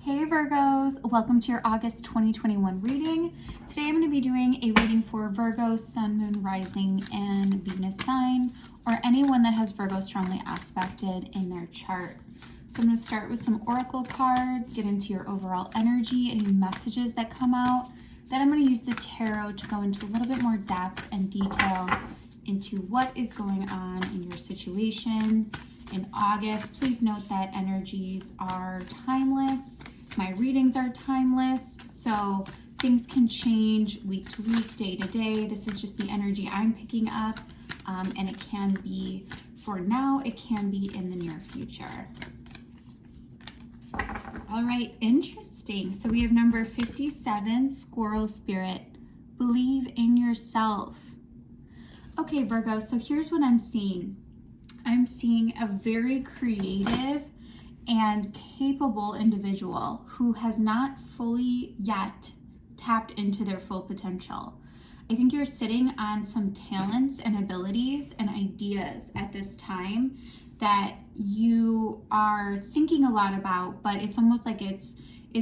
Hey Virgos, welcome to your August 2021 reading. Today I'm going to be doing a reading for Virgo, Sun, Moon, Rising, and Venus sign, or anyone that has Virgo strongly aspected in their chart. So I'm going to start with some oracle cards, get into your overall energy, any messages that come out. Then I'm going to use the tarot to go into a little bit more depth and detail into what is going on in your situation in August. Please note that energies are timeless. My readings are timeless, so things can change week to week, day to day. This is just the energy I'm picking up, and it can be for now, it can be in the near future. All right, interesting. So we have number 57, Squirrel Spirit. Believe in yourself. Okay, Virgo, so here's what I'm seeing. I'm seeing a very creative and capable individual who has not fully yet tapped into their full potential. I think you're sitting on some talents and abilities and ideas at this time that you are thinking a lot about, but it's almost like it's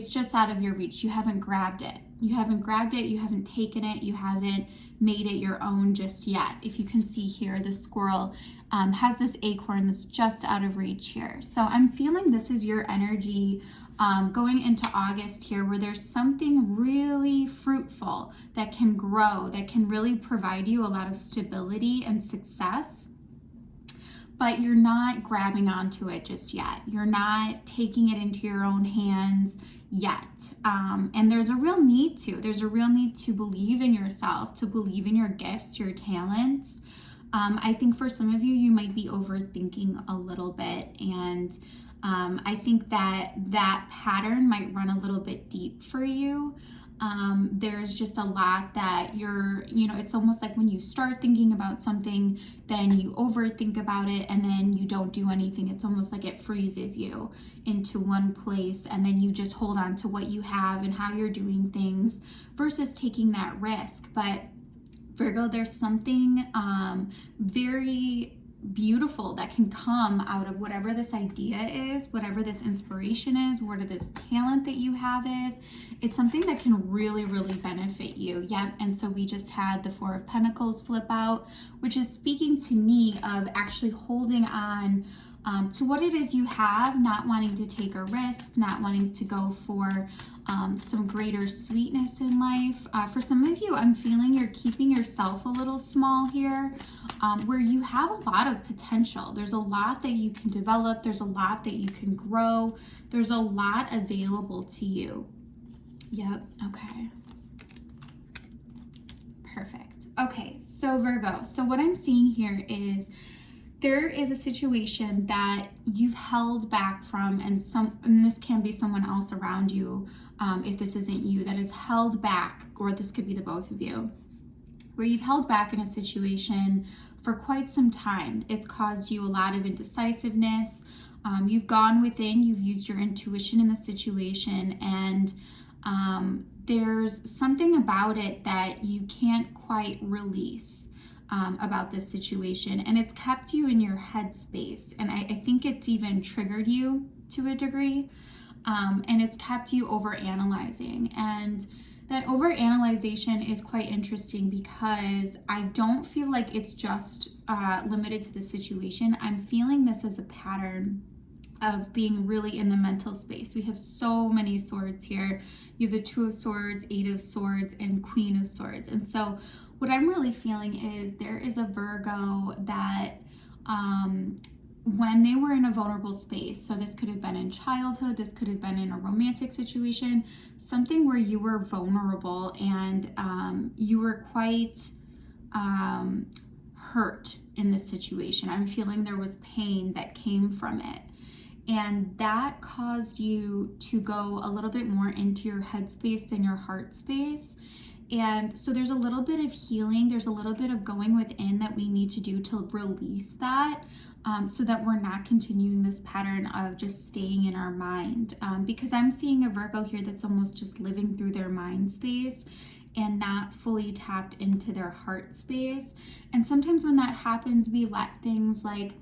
just out of your reach. You haven't grabbed it. You haven't taken it, you haven't made it your own just yet. If you can see here, the squirrel has this acorn that's just out of reach here. So I'm feeling this is your energy going into August here, where there's something really fruitful that can grow, that can really provide you a lot of stability and success. But you're not grabbing onto it just yet. You're not taking it into your own hands yet. And there's a real need to. There's a real need to believe in yourself, to believe in your gifts, your talents. I think for some of you, you might be overthinking a little bit. And I think that pattern might run a little bit deep for you. There's just a lot that it's almost like when you start thinking about something, then you overthink about it and then you don't do anything. It's almost like it freezes you into one place, and then you just hold on to what you have and how you're doing things versus taking that risk. But Virgo, there's something very beautiful that can come out of whatever this idea is, whatever this inspiration is, whatever this talent that you have is. It's something that can really, really benefit you. Yep. And so we just had the Four of Pentacles flip out, which is speaking to me of actually holding on to what it is you have, not wanting to take a risk, not wanting to go for some greater sweetness in life. For some of you, I'm feeling you're keeping yourself a little small here, where you have a lot of potential. There's a lot that you can develop. There's a lot that you can grow. There's a lot available to you. Yep. Okay. Perfect. Okay. So Virgo, so what I'm seeing here is there is a situation that you've held back from, and this can be someone else around you, if this isn't you, that is held back, or this could be the both of you, where you've held back in a situation for quite some time. It's caused you a lot of indecisiveness. You've gone within, you've used your intuition in the situation, and there's something about it that you can't quite release. About this situation, and it's kept you in your headspace, and I think it's even triggered you to a degree, and it's kept you over analyzing. And that over analyzation is quite interesting because I don't feel like it's just limited to the situation. I'm feeling this as a pattern of being really in the mental space. We have so many swords here. You have the Two of Swords, Eight of Swords, and Queen of Swords. And so what I'm really feeling is there is a Virgo that when they were in a vulnerable space, so this could have been in childhood, this could have been in a romantic situation, something where you were vulnerable and you were quite hurt in this situation. I'm feeling there was pain that came from it. And that caused you to go a little bit more into your headspace than your heart space. And so there's a little bit of healing, there's a little bit of going within that we need to do to release that, so that we're not continuing this pattern of just staying in our mind. Because I'm seeing a Virgo here that's almost just living through their mind space and not fully tapped into their heart space. And sometimes when that happens, we let things like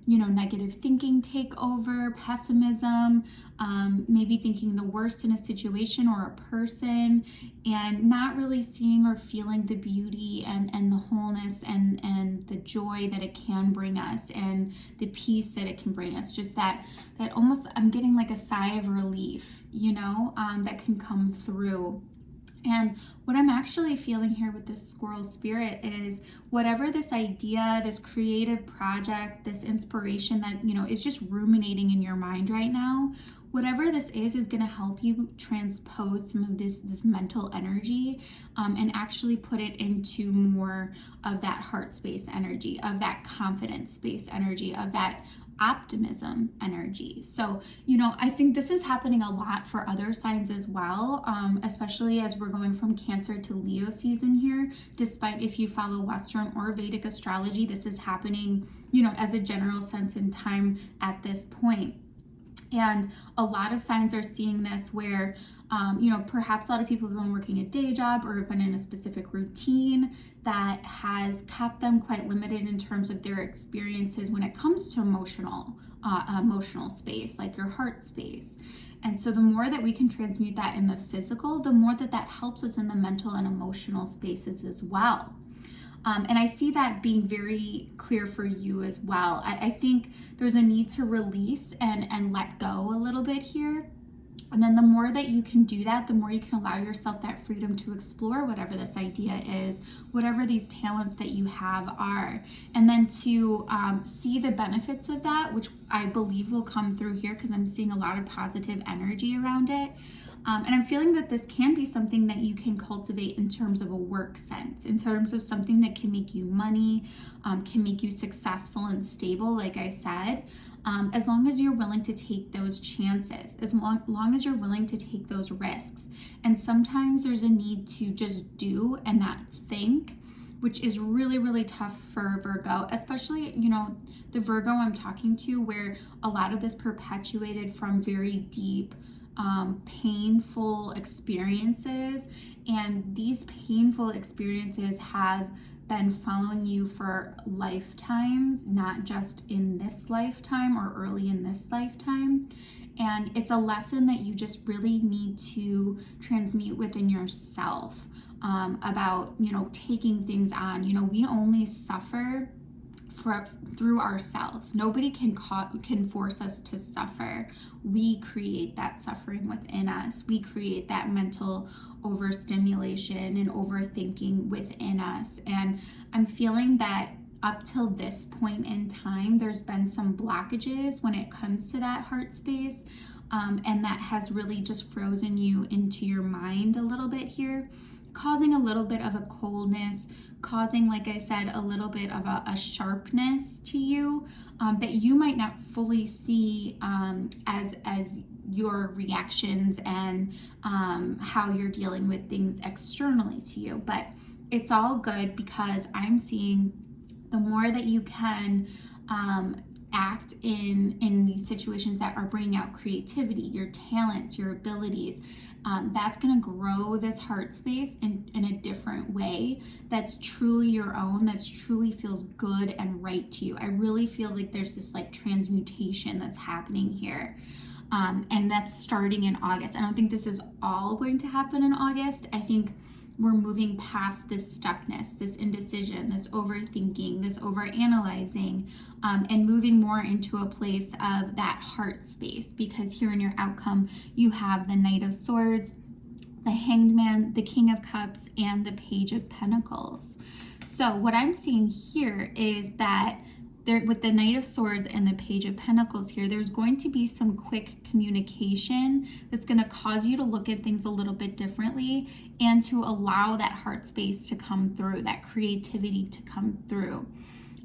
negative thinking take over, pessimism, maybe thinking the worst in a situation or a person, and not really seeing or feeling the beauty and the wholeness and the joy that it can bring us, and the peace that it can bring us. Just that almost, I'm getting like a sigh of relief, that can come through. And what I'm actually feeling here with this squirrel spirit is whatever this idea, this creative project, this inspiration that, is just ruminating in your mind right now, whatever this is going to help you transpose some of this mental energy, and actually put it into more of that heart space energy, of that confidence space energy, of that optimism energy. So, I think this is happening a lot for other signs as well, especially as we're going from Cancer to Leo season here. Despite if you follow Western or Vedic astrology, this is happening, as a general sense in time at this point. And a lot of signs are seeing this where, perhaps a lot of people have been working a day job or have been in a specific routine that has kept them quite limited in terms of their experiences when it comes to emotional space, like your heart space. And so the more that we can transmute that in the physical, the more that helps us in the mental and emotional spaces as well. And I see that being very clear for you as well. I think there's a need to release and let go a little bit here. And then the more that you can do that, the more you can allow yourself that freedom to explore whatever this idea is, whatever these talents that you have are. And then to see the benefits of that, which I believe will come through here because I'm seeing a lot of positive energy around it. And I'm feeling that this can be something that you can cultivate in terms of a work sense, in terms of something that can make you money, can make you successful and stable, like I said, as long as you're willing to take those chances, as long as you're willing to take those risks. And sometimes there's a need to just do and not think, which is really, really tough for Virgo, especially, the Virgo I'm talking to, where a lot of this perpetuated from very deep, painful experiences, and these painful experiences have been following you for lifetimes, not just in this lifetime or early in this lifetime. And it's a lesson that you just really need to transmute within yourself, about, taking things on. We only suffer through ourselves. Nobody can force us to suffer. We create that suffering within us. We create that mental overstimulation and overthinking within us. And I'm feeling that up till this point in time, there's been some blockages when it comes to that heart space, and that has really just frozen you into your mind a little bit here, causing a little bit of a coldness, causing, like I said, a little bit of a sharpness to you, that you might not fully see as your reactions and how you're dealing with things externally to you. But it's all good, because I'm seeing the more that you can act in these situations that are bringing out creativity, your talents, your abilities, that's going to grow this heart space in a different way that's truly your own, that's truly feels good and right to you. I really feel like there's this like transmutation that's happening here. And that's starting in August. I don't think this is all going to happen in August. I think we're moving past this stuckness, this indecision, this overthinking, this overanalyzing, and moving more into a place of that heart space. Because here in your outcome, you have the Knight of Swords, the Hanged Man, the King of Cups, and the Page of Pentacles. So what I'm seeing here is that there, with the Knight of Swords and the Page of Pentacles here, there's going to be some quick communication that's going to cause you to look at things a little bit differently and to allow that heart space to come through, that creativity to come through.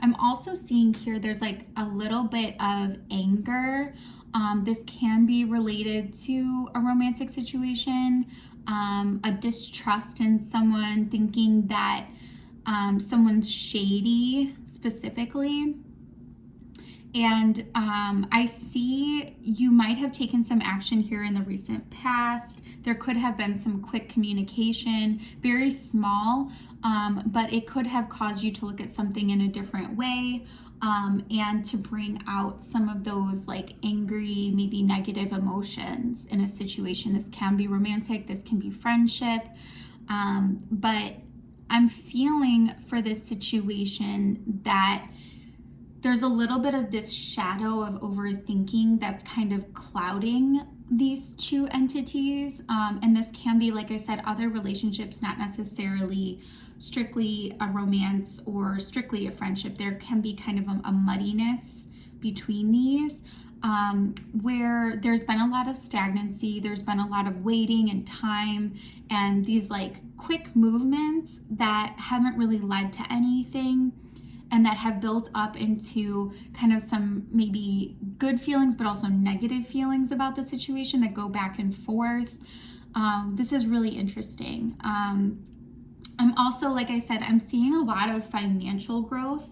I'm also seeing here there's like a little bit of anger. This can be related to a romantic situation, a distrust in someone, thinking that someone's shady specifically. And I see you might have taken some action here in the recent past. There could have been some quick communication, very small, but it could have caused you to look at something in a different way. and to bring out some of those like angry, maybe negative emotions in a situation. This can be romantic, this can be friendship, but I'm feeling for this situation that there's a little bit of this shadow of overthinking that's kind of clouding these two entities. And this can be, like I said, other relationships, not necessarily strictly a romance or strictly a friendship. There can be kind of a muddiness between these, where there's been a lot of stagnancy, there's been a lot of waiting and time, and these like quick movements that haven't really led to anything, and that have built up into kind of some maybe good feelings, but also negative feelings about the situation that go back and forth. This is really interesting. I'm also, like I said, I'm seeing a lot of financial growth.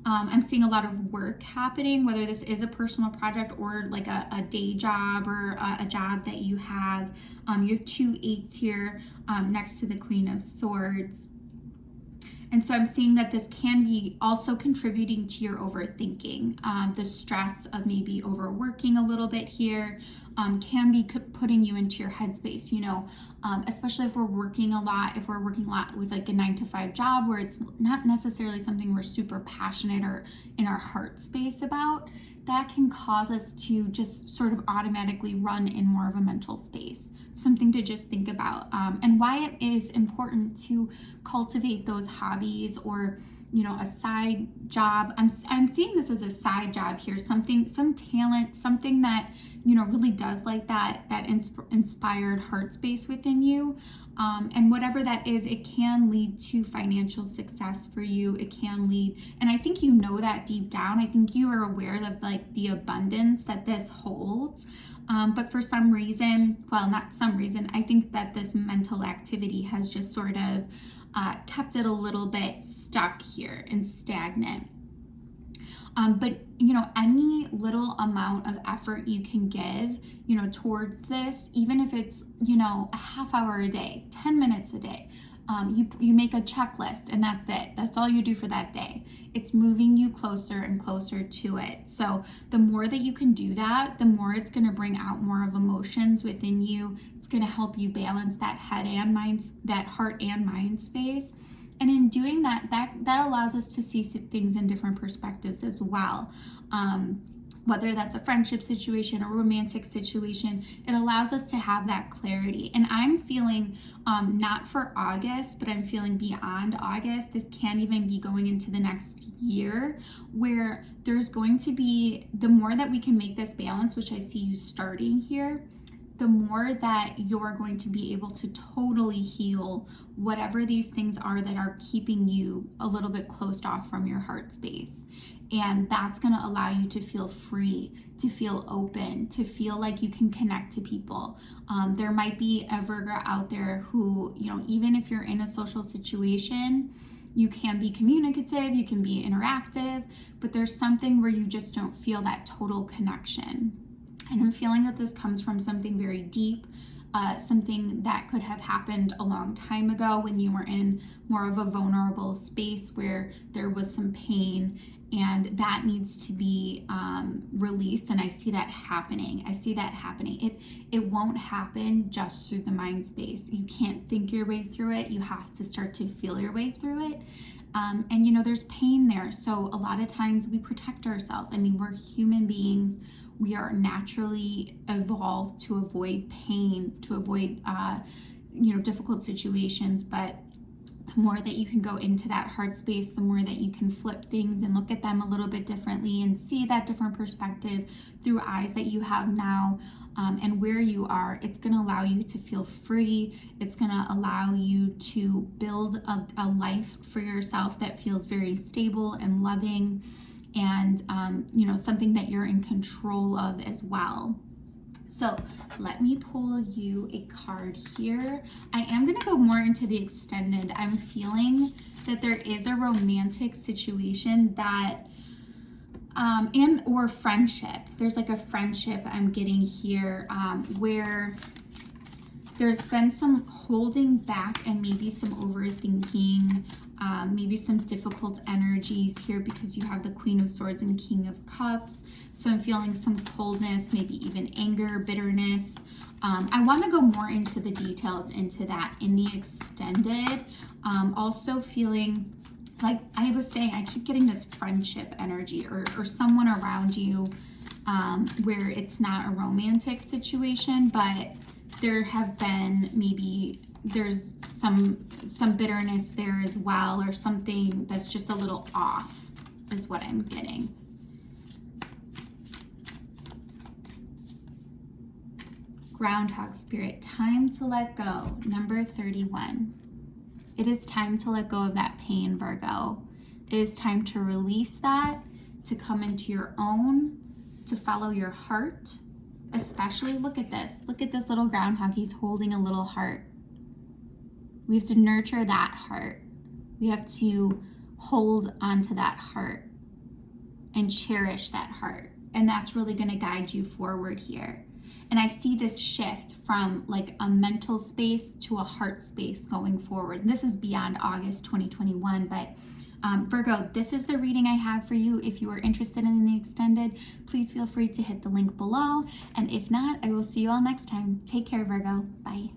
I'm seeing a lot of work happening, whether this is a personal project or like a day job or a job that you have. You have 2 8s here next to the Queen of Swords. And so I'm seeing that this can be also contributing to your overthinking. The stress of maybe overworking a little bit here can be putting you into your headspace, especially if we're working a lot, with like a 9-to-5 job where it's not necessarily something we're super passionate or in our heart space about. That can cause us to just sort of automatically run in more of a mental space. Something to just think about, and why it is important to cultivate those hobbies or a side job. I'm seeing this as a side job here, some talent, something that really does like that inspired heart space within you. And whatever that is, it can lead to financial success for you. It can lead, and I think that deep down. I think you are aware of like the abundance that this holds. But for some reason, well, not some reason, I think that this mental activity has just sort of kept it a little bit stuck here and stagnant. But any little amount of effort you can give, towards this, even if it's, a half hour a day, 10 minutes a day, you make a checklist and that's it. That's all you do for that day. It's moving you closer and closer to it. So the more that you can do that, the more it's going to bring out more of emotions within you. It's going to help you balance that heart and mind space. And in doing that allows us to see things in different perspectives as well. Whether that's a friendship situation or romantic situation, it allows us to have that clarity. And I'm feeling not for August, but I'm feeling beyond August. This can even be going into the next year, where there's going to be, the more that we can make this balance, which I see you starting here, the more that you're going to be able to totally heal whatever these things are that are keeping you a little bit closed off from your heart space. And that's going to allow you to feel free, to feel open, to feel like you can connect to people. There might be a Virgo out there who, even if you're in a social situation, you can be communicative, you can be interactive, but there's something where you just don't feel that total connection. And I'm feeling that this comes from something very deep, something that could have happened a long time ago when you were in more of a vulnerable space where there was some pain, and that needs to be released. And I see that happening. It won't happen just through the mind space. You can't think your way through it. You have to start to feel your way through it. And there's pain there. So a lot of times we protect ourselves. We're human beings. We are naturally evolved to avoid pain, to avoid, difficult situations. But the more that you can go into that heart space, the more that you can flip things and look at them a little bit differently and see that different perspective through eyes that you have now, and where you are, it's going to allow you to feel free. It's going to allow you to build a life for yourself that feels very stable and loving, and something that you're in control of as well. So let me pull you a card here. I am going to go more into the extended. I'm feeling that there is a romantic situation that and or friendship. There's like a friendship I'm getting here, where there's been some holding back and maybe some overthinking. maybe some difficult energies here because you have the Queen of Swords and King of Cups. So I'm feeling some coldness, maybe even anger, bitterness. I want to go more into the details into that in the extended. Also feeling like I was saying, I keep getting this friendship energy or someone around you where it's not a romantic situation, but there have been maybe there's some bitterness there as well, or something that's just a little off is what I'm getting. Groundhog Spirit, time to let go. Number 31. It is time to let go of that pain, Virgo. It is time to release that, to come into your own, to follow your heart. Especially, look at this. Look at this little groundhog. He's holding a little heart. We have to nurture that heart. We have to hold onto that heart and cherish that heart. And that's really going to guide you forward here. And I see this shift from like a mental space to a heart space going forward. This is beyond August 2021, but Virgo, this is the reading I have for you. If you are interested in the extended, please feel free to hit the link below. And if not, I will see you all next time. Take care, Virgo. Bye.